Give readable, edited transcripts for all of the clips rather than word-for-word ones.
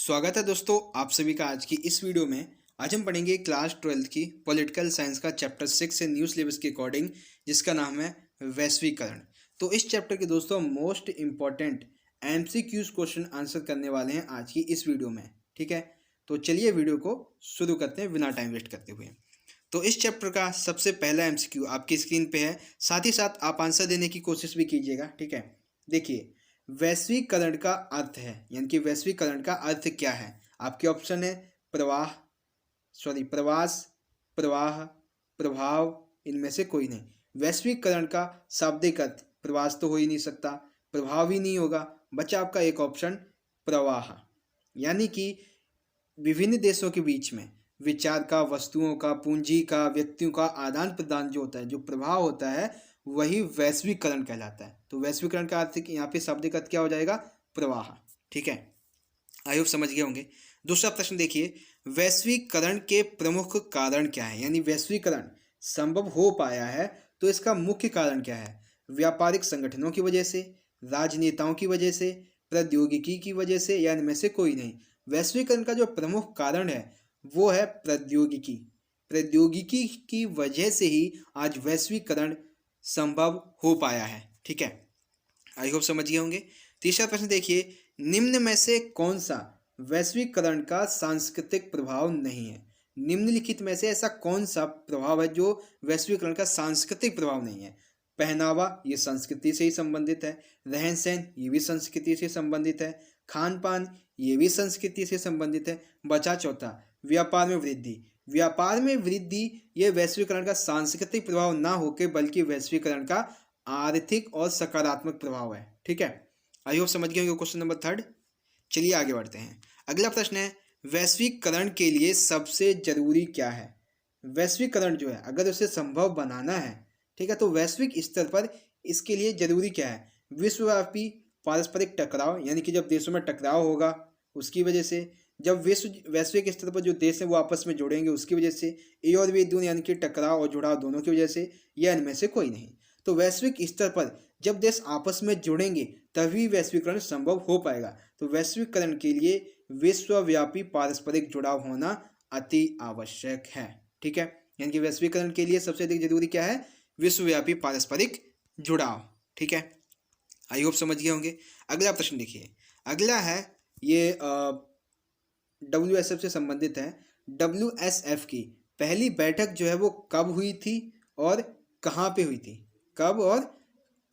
स्वागत है दोस्तों आप सभी का आज की इस वीडियो में। आज हम पढ़ेंगे क्लास 12th की पॉलिटिकल साइंस का चैप्टर 6 से न्यू सिलेबस के अकॉर्डिंग, जिसका नाम है वैश्वीकरण। तो इस चैप्टर के दोस्तों most important MCQs question answer करने वाले हैं आज की इस वीडियो में। ठीक है, तो चलिए वीडियो को शुरू करते हैं बिना टाइम वेस्ट करते हुए। तो इस चैप्टर का सबसे पहला एमसीक्यू आपकी स्क्रीन पे है, साथ ही साथ आप आंसर देने की कोशिश भी कीजिएगा। ठीक है, देखिए वैश्वीकरण का अर्थ है, यानी कि वैश्वीकरण का अर्थ क्या है। आपके ऑप्शन है प्रवास, प्रवाह, प्रभाव, इनमें से कोई नहीं। वैश्वीकरण का शाब्दिक अर्थ प्रवास तो हो ही नहीं सकता, प्रभाव ही नहीं होगा, बचा आपका एक ऑप्शन प्रवाह। यानी कि विभिन्न देशों के बीच में विचार का, वस्तुओं का, पूंजी का, व्यक्तियों का आदान प्रदान जो होता है, जो प्रभाव होता है, वही वैश्वीकरण कहलाता है। तो वैश्वीकरण का अर्थ यहाँ पे शाब्दिक अर्थ क्या हो जाएगा? प्रवाह। ठीक है, आई होप समझ गए होंगे। दूसरा प्रश्न देखिए, वैश्वीकरण के प्रमुख कारण क्या है, यानी वैश्वीकरण संभव हो पाया है तो इसका मुख्य कारण क्या है? व्यापारिक संगठनों की वजह से, राजनेताओं की वजह से, प्रौद्योगिकी की वजह से, या इनमें से कोई नहीं। वैश्वीकरण का जो प्रमुख कारण है वो है प्रौद्योगिकी। प्रौद्योगिकी की वजह से ही आज वैश्वीकरण संभव हो पाया है। ठीक है, आई होप समझ गए होंगे। तीसरा प्रश्न देखिए, निम्न में से कौन सा वैश्वीकरण का सांस्कृतिक प्रभाव नहीं है? निम्नलिखित में से ऐसा कौन सा प्रभाव है जो वैश्वीकरण का सांस्कृतिक प्रभाव नहीं है? पहनावा, ये संस्कृति से ही संबंधित है। रहन सहन, ये भी संस्कृति से संबंधित है। खान पान, ये भी संस्कृति से संबंधित है। बचा चौथा, व्यापार में वृद्धि। व्यापार में वृद्धि ये वैश्वीकरण का सांस्कृतिक प्रभाव ना होकर बल्कि वैश्वीकरण का आर्थिक और सकारात्मक प्रभाव है। ठीक है, आई होप समझ गए होंगे क्वेश्चन नंबर 3। चलिए आगे बढ़ते हैं। अगला प्रश्न है, वैश्वीकरण के लिए सबसे जरूरी क्या है? वैश्वीकरण जो है अगर उसे संभव बनाना है, ठीक है, तो वैश्विक स्तर पर इसके लिए जरूरी क्या है? विश्वव्यापी पारस्परिक टकराव, यानी कि जब देशों में टकराव होगा उसकी वजह से, जब वैश्विक स्तर पर जो देश है वो आपस में जुड़ेंगे उसकी वजह से, ए और बी दोनों यानी कि टकराव और जुड़ाव दोनों की वजह से, या इनमें से कोई नहीं। तो वैश्विक स्तर पर जब देश आपस में जुड़ेंगे तभी वैश्वीकरण संभव हो पाएगा। तो वैश्वीकरण के लिए विश्वव्यापी पारस्परिक जुड़ाव होना अति आवश्यक है। ठीक है, यानी कि वैश्वीकरण के लिए सबसे अधिक जरूरी क्या है? विश्वव्यापी पारस्परिक जुड़ाव। ठीक है, आई होप समझ गए होंगे। अगला प्रश्न देखिए, अगला है ये WSF से संबंधित है। WSF की पहली बैठक जो है वो कब हुई थी और कहाँ पे हुई थी? कब और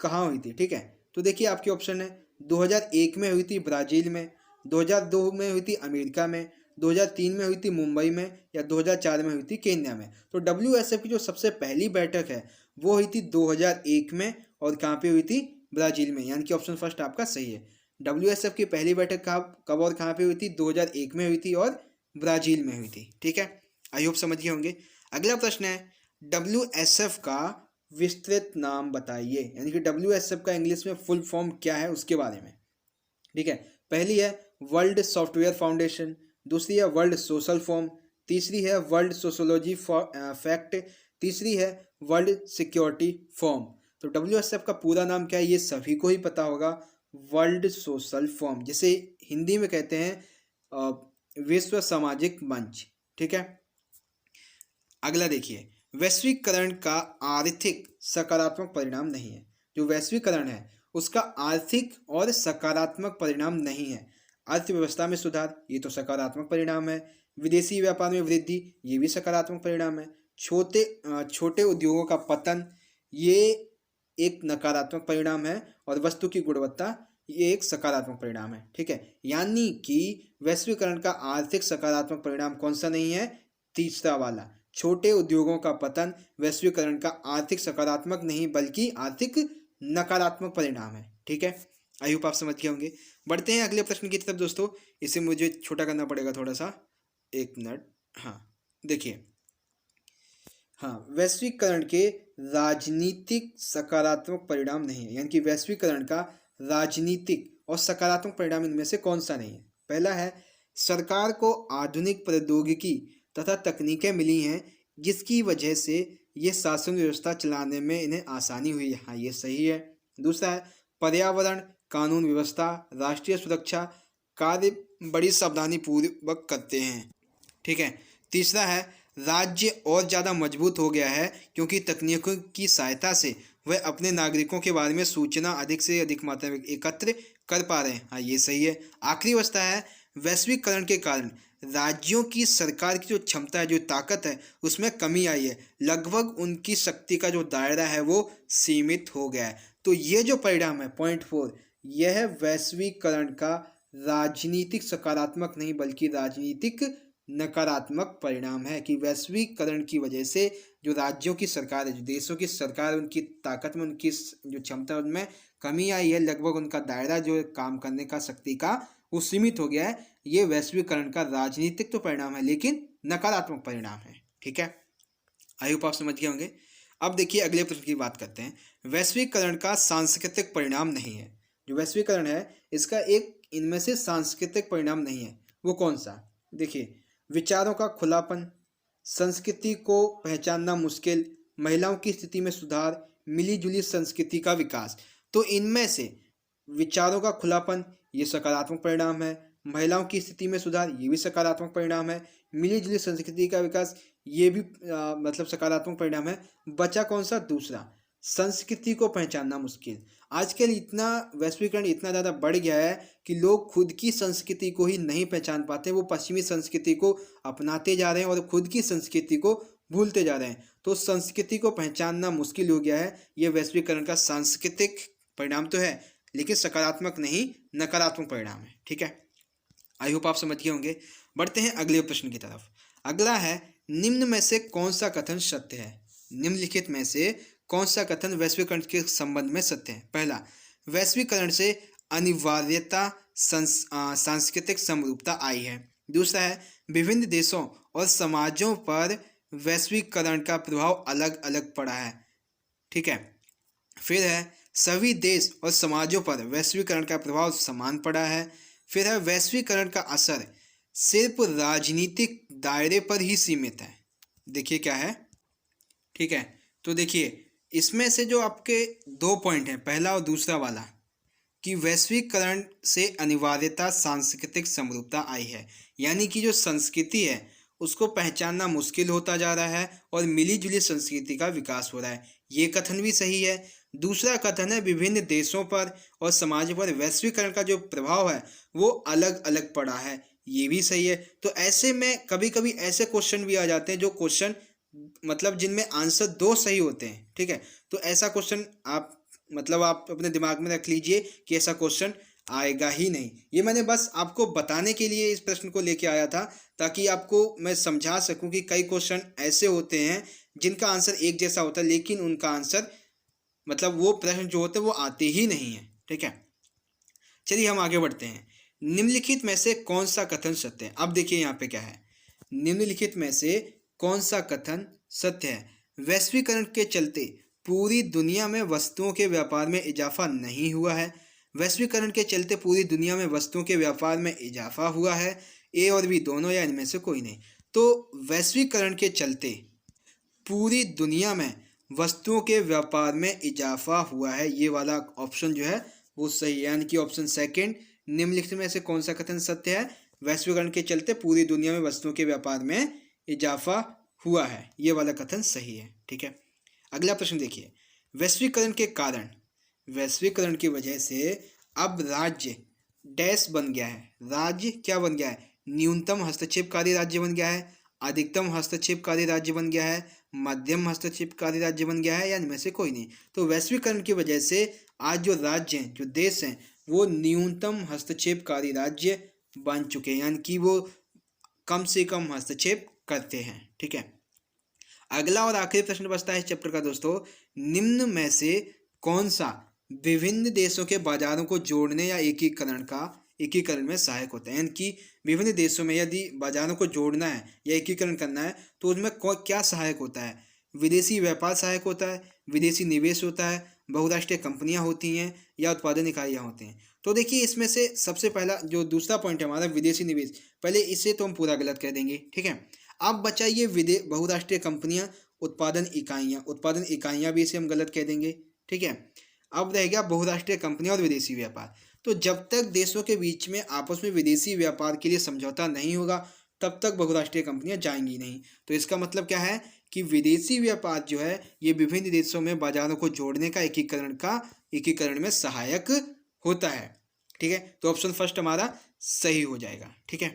कहाँ हुई थी? ठीक है, तो देखिए आपके ऑप्शन है 2001 में हुई थी ब्राज़ील में, 2002 में हुई थी अमेरिका में, 2003 में हुई थी मुंबई में, या 2004 में हुई थी केन्या में। तो WSF की जो सबसे पहली बैठक है वो हुई थी 2001 में, और कहाँ पे हुई थी? ब्राज़ील में, यानी कि ऑप्शन फर्स्ट आपका सही है। WSF की पहली बैठक कब और कहाँ पे हुई थी? 2001 में हुई थी और ब्राज़ील में हुई थी। ठीक है, आई होप समझ गए होंगे। अगला प्रश्न है, WSF का विस्तृत नाम बताइए, यानी कि WSF का इंग्लिश में फुल फॉर्म क्या है उसके बारे में। ठीक है, पहली है वर्ल्ड सॉफ्टवेयर फाउंडेशन, दूसरी है वर्ल्ड सोशल फॉर्म, तीसरी है वर्ल्ड सोशोलॉजी फैक्ट, तीसरी है वर्ल्ड सिक्योरिटी फॉर्म। तो WSF का पूरा नाम क्या है ये सभी को ही पता होगा, वर्ल्ड सोशल फॉर्म, जिसे हिंदी में कहते हैं विश्व सामाजिक मंच। ठीक है, अगला देखिए, वैश्वीकरण का आर्थिक सकारात्मक परिणाम नहीं है। जो वैश्वीकरण है उसका आर्थिक और सकारात्मक परिणाम नहीं है। अर्थव्यवस्था में सुधार, ये तो सकारात्मक परिणाम है। विदेशी व्यापार में वृद्धि, ये भी सकारात्मक परिणाम है। छोटे उद्योगों का पतन, ये एक नकारात्मक परिणाम है। और वस्तु की गुणवत्ता, ये एक सकारात्मक परिणाम है। ठीक है, यानी कि वैश्वीकरण का आर्थिक सकारात्मक परिणाम कौन सा नहीं है? तीसरा वाला, छोटे उद्योगों का पतन वैश्वीकरण का आर्थिक सकारात्मक नहीं बल्कि आर्थिक नकारात्मक परिणाम है। ठीक है, आई होप आप समझ गए होंगे। बढ़ते हैं अगले प्रश्न की तरफ दोस्तों। इसे मुझे छोटा करना पड़ेगा थोड़ा सा, एक मिनट। हाँ देखिए, हाँ, वैश्वीकरण के राजनीतिक सकारात्मक परिणाम नहीं है, यानी कि वैश्वीकरण का राजनीतिक और सकारात्मक परिणाम इनमें से कौन सा नहीं है? पहला है, सरकार को आधुनिक प्रौद्योगिकी तथा तकनीकें मिली हैं जिसकी वजह से ये शासन व्यवस्था चलाने में इन्हें आसानी हुई है। हाँ, ये सही है। दूसरा है, पर्यावरण, कानून व्यवस्था, राष्ट्रीय सुरक्षा कार्य बड़ी सावधानी पूर्वक करते हैं। ठीक है। तीसरा है राज्य और ज़्यादा मजबूत हो गया है क्योंकि तकनीकों की सहायता से वह अपने नागरिकों के बारे में सूचना अधिक से अधिक मात्रा में एकत्र कर पा रहे हैं। हाँ, ये सही है। आखिरी अवस्था है वैश्वीकरण के कारण राज्यों की सरकार की जो क्षमता है, जो ताकत है, उसमें कमी आई है। लगभग उनकी शक्ति का जो दायरा है वो सीमित हो गया है। तो ये जो परिणाम है पॉइंट 4, यह है वैश्वीकरण का राजनीतिक सकारात्मक नहीं बल्कि राजनीतिक नकारात्मक परिणाम है कि वैश्वीकरण की वजह से जो राज्यों की सरकार है, जो देशों की सरकार, उनकी ताकत में, उनकी जो क्षमता, उनमें कमी आई है। लगभग उनका दायरा जो काम करने का शक्ति का वो सीमित हो गया है। ये वैश्वीकरण का राजनीतिक तो परिणाम है लेकिन नकारात्मक परिणाम है। ठीक है, आई होप आप समझ गए होंगे। अब देखिए अगले प्रश्न की बात करते हैं। वैश्वीकरण का सांस्कृतिक परिणाम नहीं है। जो वैश्वीकरण है इसका एक इनमें से सांस्कृतिक परिणाम नहीं है। वो कौन सा? देखिए, विचारों का खुलापन, संस्कृति को पहचानना मुश्किल, महिलाओं की स्थिति में सुधार, मिलीजुली संस्कृति का विकास। तो इनमें से विचारों का खुलापन ये सकारात्मक परिणाम है, महिलाओं की स्थिति में सुधार ये भी सकारात्मक परिणाम है, मिलीजुली संस्कृति का विकास ये भी मतलब सकारात्मक परिणाम है। बचा कौन सा? दूसरा, संस्कृति को पहचानना मुश्किल। आजकल इतना वैश्वीकरण इतना ज़्यादा बढ़ गया है कि लोग खुद की संस्कृति को ही नहीं पहचान पाते। वो पश्चिमी संस्कृति को अपनाते जा रहे हैं और खुद की संस्कृति को भूलते जा रहे हैं। तो संस्कृति को पहचानना मुश्किल हो गया है। ये वैश्वीकरण का सांस्कृतिक परिणाम तो है लेकिन सकारात्मक नहीं, नकारात्मक परिणाम है। ठीक है, आई होप आप समझ गए होंगे। बढ़ते हैं अगले प्रश्न की तरफ। अगला है, निम्न में से कौन सा कथन सत्य है? निम्नलिखित में से कौन सा कथन वैश्वीकरण के संबंध में सत्य है? पहला, वैश्वीकरण से अनिवार्यता सांस्कृतिक समरूपता आई है। दूसरा है, विभिन्न देशों और समाजों पर वैश्वीकरण का प्रभाव अलग अलग पड़ा है। ठीक है। फिर है, सभी देश और समाजों पर वैश्वीकरण का प्रभाव समान पड़ा है। फिर है, वैश्वीकरण का असर सिर्फ राजनीतिक दायरे पर ही सीमित है। देखिए क्या है। ठीक है, तो देखिए इसमें से जो आपके दो पॉइंट हैं, पहला और दूसरा वाला, कि वैश्वीकरण से अनिवार्यता सांस्कृतिक समरूपता आई है, यानी कि जो संस्कृति है उसको पहचानना मुश्किल होता जा रहा है और मिलीजुली संस्कृति का विकास हो रहा है, ये कथन भी सही है। दूसरा कथन है, विभिन्न देशों पर और समाज पर वैश्वीकरण का जो प्रभाव है वो अलग अलग पड़ा है, ये भी सही है। तो ऐसे में कभी कभी ऐसे क्वेश्चन भी आ जाते हैं जो क्वेश्चन मतलब जिनमें आंसर दो सही होते हैं। ठीक है, तो ऐसा क्वेश्चन आप अपने दिमाग में रख लीजिए कि ऐसा क्वेश्चन आएगा ही नहीं। ये मैंने बस आपको बताने के लिए इस प्रश्न को लेके आया था ताकि आपको मैं समझा सकूं कि कई क्वेश्चन ऐसे होते हैं जिनका आंसर एक जैसा होता है लेकिन उनका आंसर वो प्रश्न जो होते हैं वो आते ही नहीं है। ठीक है, चलिए हम आगे बढ़ते हैं। निम्नलिखित में से कौन सा कथन सत्य है? अब देखिए यहाँ पे क्या है, निम्नलिखित में से कौन सा कथन सत्य है? वैश्वीकरण के चलते पूरी दुनिया में वस्तुओं के व्यापार में इजाफा नहीं हुआ है। वैश्वीकरण के चलते पूरी दुनिया में वस्तुओं के व्यापार में इजाफा हुआ है। ए और बी दोनों या इनमें से कोई नहीं। तो वैश्वीकरण के चलते पूरी दुनिया में वस्तुओं के व्यापार में इजाफा हुआ है, ये वाला ऑप्शन जो है वो सही है, यानी कि ऑप्शन सेकंड, निम्नलिखित में से कौन सा कथन सत्य है? वैश्वीकरण के चलते पूरी दुनिया में वस्तुओं के व्यापार में इजाफा हुआ है, ये वाला कथन सही है। ठीक है, अगला प्रश्न देखिए। वैश्वीकरण के कारण, वैश्वीकरण की वजह से अब राज्य डैश बन गया है। राज्य क्या बन गया है? न्यूनतम हस्तक्षेपकारी राज्य बन गया है, अधिकतम हस्तक्षेपकारी राज्य बन गया है, मध्यम हस्तक्षेपकारी राज्य बन गया है, या इनमें से कोई नहीं। तो वैश्वीकरण की वजह से आज जो राज्य हैं, जो देश हैं, वो न्यूनतम हस्तक्षेपकारी राज्य बन चुके हैं, यानी कि वो कम से कम हस्तक्षेप करते हैं। ठीक है, अगला और आखिरी प्रश्न बचता है इस चैप्टर का दोस्तों। निम्न में से कौन सा विभिन्न देशों के बाजारों को जोड़ने या एकीकरण में सहायक होता है? यानी कि विभिन्न देशों में यदि बाजारों को जोड़ना है या एकीकरण करना है तो उसमें क्या सहायक होता है? विदेशी व्यापार सहायक होता है, विदेशी निवेश होता है, बहुराष्ट्रीय कंपनियां होती हैं, या उत्पादन इकाइयाँ होती हैं। तो देखिए इसमें से सबसे पहला जो दूसरा पॉइंट है हमारा विदेशी निवेश, पहले इसे तो हम पूरा गलत कर देंगे। ठीक है, अब बचा ये बहुराष्ट्रीय कंपनियां, उत्पादन इकाइयां भी इसे हम गलत कह देंगे। ठीक है, अब रह गया बहुराष्ट्रीय कंपनियां और विदेशी व्यापार। तो जब तक देशों के बीच में आपस में विदेशी व्यापार के लिए समझौता नहीं होगा, तब तक बहुराष्ट्रीय कंपनियां जाएंगी नहीं। तो इसका मतलब क्या है कि विदेशी व्यापार जो है ये विभिन्न देशों में बाजारों को जोड़ने का एकीकरण में सहायक होता है। ठीक है, तो ऑप्शन फर्स्ट हमारा सही हो जाएगा। ठीक है,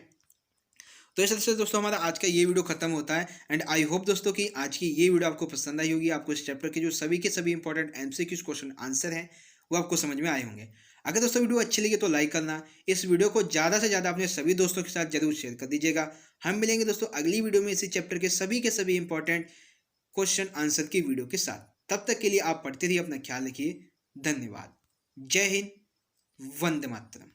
तो इस तरह से दोस्तों हमारा आज का ये वीडियो खत्म होता है। एंड आई होप दोस्तों कि आज की ये वीडियो आपको पसंद आई होगी, आपको इस चैप्टर के जो सभी के सभी इंपॉर्टेंट एमसीक्यूज क्वेश्चन आंसर हैं वो आपको समझ में आए होंगे। अगर दोस्तों वीडियो अच्छी लगी तो लाइक करना, इस वीडियो को ज़्यादा से ज़्यादा अपने सभी दोस्तों के साथ जरूर शेयर कर दीजिएगा। हम मिलेंगे दोस्तों अगली वीडियो में इसी चैप्टर के सभी इंपॉर्टेंट क्वेश्चन आंसर की वीडियो के साथ। तब तक के लिए आप पढ़ते रहिए, अपना ख्याल रखिए। धन्यवाद। जय हिंद, वंदे मातरम।